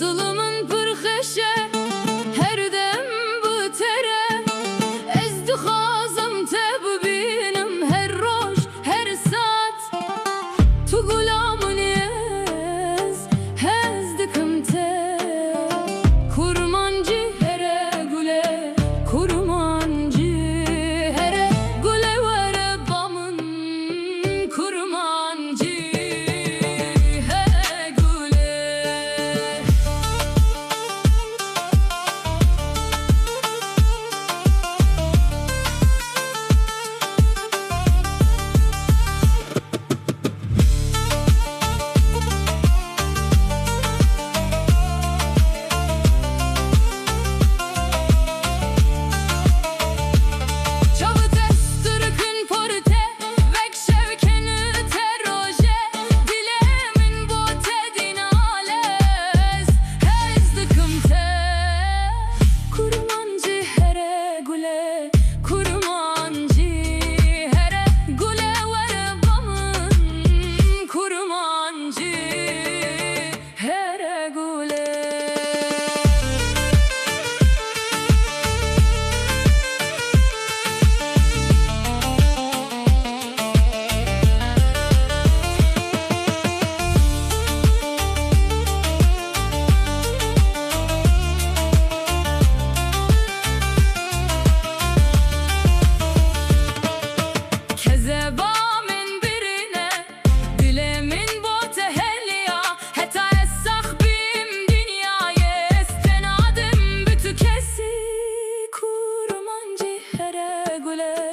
Dilimin pırxeşe her dem bu tere ezdi xazım te bibînim her roj her saat tu gulamın ez hezdikim te kurmancı here gule kurmancı here gule vere bamın kurmancı here gule. Çavı testürkün porte vek şevkeni teroje dilemin bote dinales hezdikim te kurmancı here gule kurmancı here gule vere bamın kurmancı here gule. Kezeba min birine dilemin bote helya heta essah bim dünyaya estenadım bütü kesi kurmancı here gule.